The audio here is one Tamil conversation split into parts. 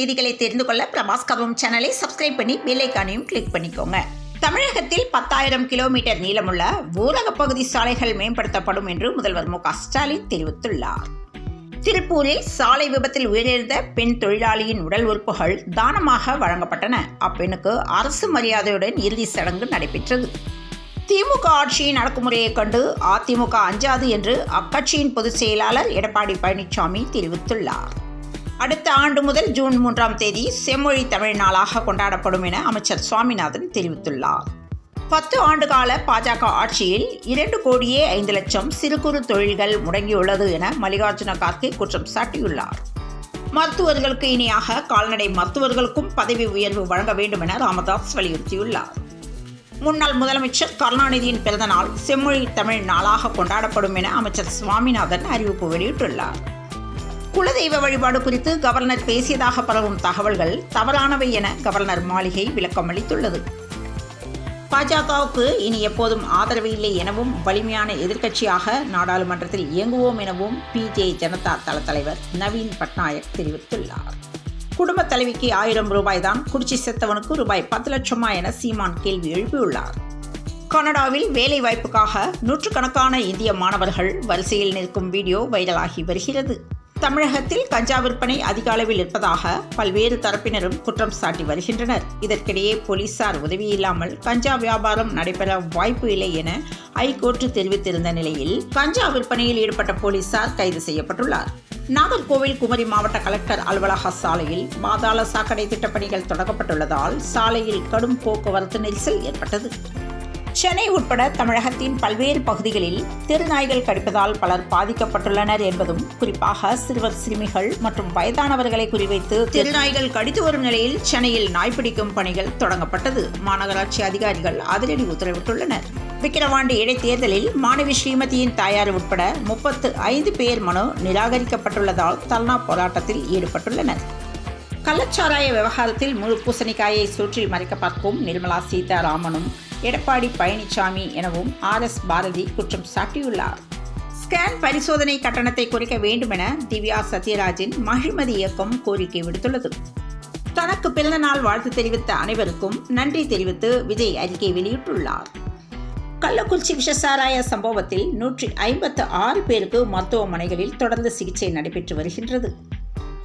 செய்திகளை தெரிந்து கொள்ள பிரபாஸ் கதவம் சேனலை சப்ஸ்கிரைப் பண்ணி பெல் ஐகானையும் கிளிக் பண்ணிக்கோங்க. தமிழகத்தில் 10,000 கிலோமீட்டர் நீளமுள்ள ஊரக பகுதி சாலைகள் மேம்படுத்தப்படும் என்று முதல்வர் மு.க. ஸ்டாலின் தெரிவித்துள்ளார். திருப்பூரில் சாலை விபத்தில் உயிரிழந்த பெண் தொழிலாளியின் உடல் உறுப்புகள் தானமாக வழங்கப்பட்டன. அப்பெண்ணுக்கு அரசு மரியாதையுடன் இறுதி சடங்கு நடைபெற்றது. திமுக ஆட்சியின் அடக்குமுறையை கண்டு அதிமுக அஞ்சாது என்று அக்கட்சியின் பொதுச் செயலாளர் எடப்பாடி பழனிசாமி தெரிவித்துள்ளார். அடுத்த ஆண்டு முதல் ஜூன் 3ஆம் தேதி செம்மொழி தமிழ் நாளாக கொண்டாடப்படும் என அமைச்சர் சுவாமிநாதன் தெரிவித்துள்ளார். 10 ஆண்டுகால பாஜக ஆட்சியில் 2,05,00,000 சிறு குறு தொழில்கள் முடங்கியுள்ளது என மல்லிகார்ஜுன கார்கே குற்றம் சாட்டியுள்ளார். மருத்துவர்களுக்கு இணையாக கால்நடை மருத்துவர்களுக்கும் பதவி உயர்வு வழங்க வேண்டும் என ராமதாஸ் வலியுறுத்தியுள்ளார். முன்னாள் முதலமைச்சர் கருணாநிதியின் பிறந்தநாள் செம்மொழி தமிழ் நாளாக கொண்டாடப்படும் என அமைச்சர் சுவாமிநாதன் அறிவிப்பு வெளியிட்டுள்ளார். குலதெய்வ வழிபாடு குறித்து கவர்னர் பேசியதாக பரவும் தகவல்கள் தவறானவை என கவர்னர் மாளிகை விளக்கம் அளித்துள்ளது. பாஜகவுக்கு இனி எப்போதும் ஆதரவு இல்லை எனவும் வலிமையான எதிர்க்கட்சியாக நாடாளுமன்றத்தில் இயங்குவோம் எனவும் பிஜே ஜனதா தள தலைவர் நவீன் பட்நாயக் தெரிவித்துள்ளார். குடும்ப தலைவிக்கு 1000 ரூபாய் தான், குடிச்சி செத்தவனுக்கு ரூபாய் 10 லட்சமா என சீமான் கேள்வி எழுப்பியுள்ளார். கனடாவில் வேலை வாய்ப்புக்காக நூற்றுக்கணக்கான இந்திய மாணவர்கள் வரிசையில் நிற்கும் வீடியோ வைரலாகி வருகிறது. தமிழகத்தில் கஞ்சா விற்பனை அதிக அளவில் இருப்பதாக பல்வேறு தரப்பினரும் குற்றம் சாட்டி வருகின்றனர். இதற்கிடையே போலீசார் உதவியில்லாமல் கஞ்சா வியாபாரம் நடைபெற வாய்ப்பு இல்லை என ஐகோர்ட் தெரிவித்திருந்த நிலையில் கஞ்சா விற்பனையில் ஈடுபட்ட போலீசார் கைது செய்யப்பட்டுள்ளார். நாகர்கோவில் குமரி மாவட்ட கலெக்டர் அலுவலக சாலையில் பாதாள சாக்கடை திட்டப்பணிகள் தொடங்கப்பட்டுள்ளதால் சாலையில் கடும் போக்குவரத்து நெரிசல் ஏற்பட்டது. சென்னை உட்பட தமிழகத்தின் பல்வேறு பகுதிகளில் தெருநாய்கள் கடிப்பதால் பலர் பாதிக்கப்பட்டுள்ளனர் என்பதும் குறிப்பாக சிறுவர் சிறுமிகள் மற்றும் வயதானவர்களை குறிவைத்து தெருநாய்கள் கடித்து வரும் நிலையில் சென்னையில் நாய்பிடிக்கும் பணிகள் தொடங்கப்பட்டது. மாநகராட்சி அதிகாரிகள் அதிரடி உத்தரவிட்டுள்ளனர். விக்கிரவாண்டி இடைத்தேர்தலில் மாணவி ஸ்ரீமதியின் தாயார் உட்பட 35 பேர் மனு நிராகரிக்கப்பட்டுள்ளதால் தர்ணா போராட்டத்தில் ஈடுபட்டுள்ளனர். கள்ளச்சாராய விவகாரத்தில் முழு பூசணிக்காயை சூற்றில் மறைக்க பார்க்கும் நிர்மலா சீதாராமனும் எடப்பாடி பழனிசாமி எனவும் RS பாரதி குற்றம் சாட்டியுள்ளார். ஸ்கேன் பரிசோதனை கட்டணத்தை குறைக்க வேண்டும் என திவ்யா சத்யராஜின் மகிழ்மதி இயக்கம் கோரிக்கை விடுத்துள்ளது. தனக்கு பிறந்த நாள் வாழ்த்து தெரிவித்த அனைவருக்கும் நன்றி தெரிவித்து விஜய் அறிக்கை வெளியிட்டுள்ளார். கள்ளக்குறிச்சி விஷசாராய சம்பவத்தில் 156 பேருக்கு மருத்துவமனைகளில் தொடர்ந்து சிகிச்சை நடைபெற்று வருகின்றது.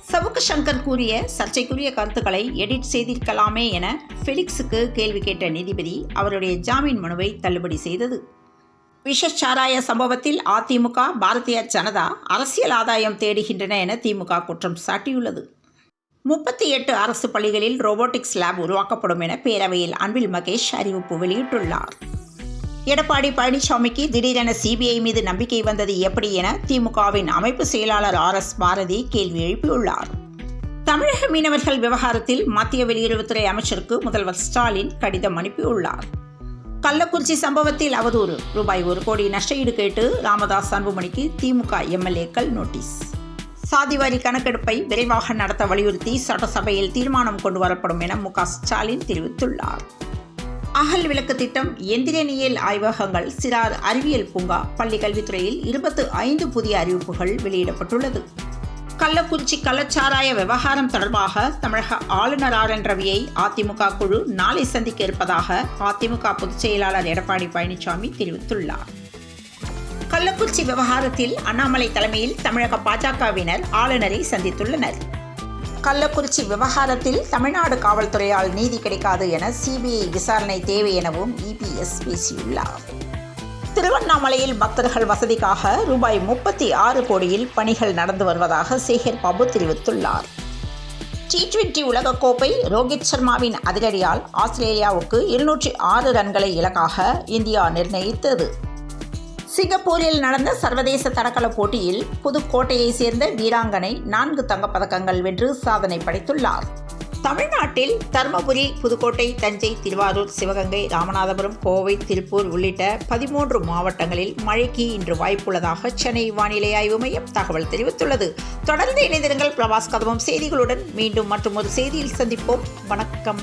சவுக்கு சங்கர் கூறிய சர்ச்சைக்குரிய கருத்துக்களை எடிட் செய்திருக்கலாமே என ஃபெலிக்ஸுக்கு கேள்வி கேட்ட நீதிபதி அவருடைய ஜாமீன் மனுவை தள்ளுபடி செய்தது. விஷச்சாராய சம்பவத்தில் அதிமுக பாரதிய ஜனதா அரசியல் ஆதாயம் தேடுகின்றன என திமுக குற்றம் சாட்டியுள்ளது. 38 அரசு பள்ளிகளில் ரோபோட்டிக்ஸ் லேப் உருவாக்கப்படும் என பேரவையில் அன்பில் மகேஷ் அறிவிப்பு வெளியிட்டுள்ளார். எடப்பாடி பழனிசாமிக்கு திடீரென சிபிஐ மீது நம்பிக்கை வந்தது எப்படி என திமுகவின் அமைப்பு செயலாளர் RS பாரதி கேள்வி எழுப்பியுள்ளார். தமிழக மீனவர்கள் விவகாரத்தில் மத்திய வெளியுறவுத்துறை அமைச்சருக்கு முதல்வர் ஸ்டாலின் கடிதம் அனுப்பியுள்ளார். கள்ளக்குறிச்சி சம்பவத்தில் அவதூறு ரூபாய் 1 கோடி நஷ்டஈடு கேட்டு ராமதாஸ் அன்புமணிக்கு திமுக MLAக்கள் நோட்டீஸ். சாதிவாரி கணக்கெடுப்பை விரைவாக நடத்த வலியுறுத்தி சட்டசபையில் தீர்மானம் கொண்டு வரப்படும் என மு.க. ஸ்டாலின் தெரிவித்துள்ளார். அகல் விளக்கு திட்டம், எந்திரனியல் ஆய்வகங்கள், சிறார் அறிவியல் பூங்கா, பள்ளி கல்வித்துறையில் 25 புதிய அறிவிப்புகள் வெளியிடப்பட்டுள்ளது. கள்ளக்குறிச்சி கள்ளச்சாராய விவகாரம் தொடர்பாக தமிழக ஆளுநர் RN ரவியை அதிமுக குழு நாளை சந்திக்க இருப்பதாக அதிமுக பொதுச் செயலாளர் எடப்பாடி பழனிசாமி தெரிவித்துள்ளார். கள்ளக்குறிச்சி விவகாரத்தில் அண்ணாமலை தலைமையில் தமிழக பாஜகவினர் ஆளுநரை சந்தித்துள்ளனர். கள்ளக்குறிச்சி விவகாரத்தில் தமிழ்நாடு காவல்துறையால் நீதி கிடைக்காது என சிபிஐ விசாரணை தேவை எனவும் EPS பேசியுள்ளார். திருவண்ணாமலையில் பக்தர்கள் வசதிக்காக ரூபாய் 36 கோடியில் பணிகள் நடந்து வருவதாக சேகர் பாபு தெரிவித்துள்ளார். T20 உலகக்கோப்பை ரோஹித் சர்மாவின் அதிரடியால் ஆஸ்திரேலியாவுக்கு 206 ரன்களை இலக்காக இந்தியா நிர்ணயித்தது. சிங்கப்பூரில் நடந்த சர்வதேச தடகள போட்டியில் புதுக்கோட்டையை சேர்ந்த வீராங்கனை 4 தங்கப்பதக்கங்கள் வென்று சாதனை படைத்துள்ளார். தமிழ்நாட்டில் தருமபுரி, புதுக்கோட்டை, தஞ்சை, திருவாரூர், சிவகங்கை, ராமநாதபுரம், கோவை, திருப்பூர் உள்ளிட்ட 13 மாவட்டங்களில் மழைக்கு இன்று வாய்ப்புள்ளதாக சென்னை வானிலை ஆய்வு மையம் தகவல் தெரிவித்துள்ளது. தொடர்ந்து இணைந்திருங்கள் பிரபாஸ் கதவம் செய்திகளுடன். மீண்டும் மற்றும் ஒரு செய்தியில் சந்திப்போம். வணக்கம்.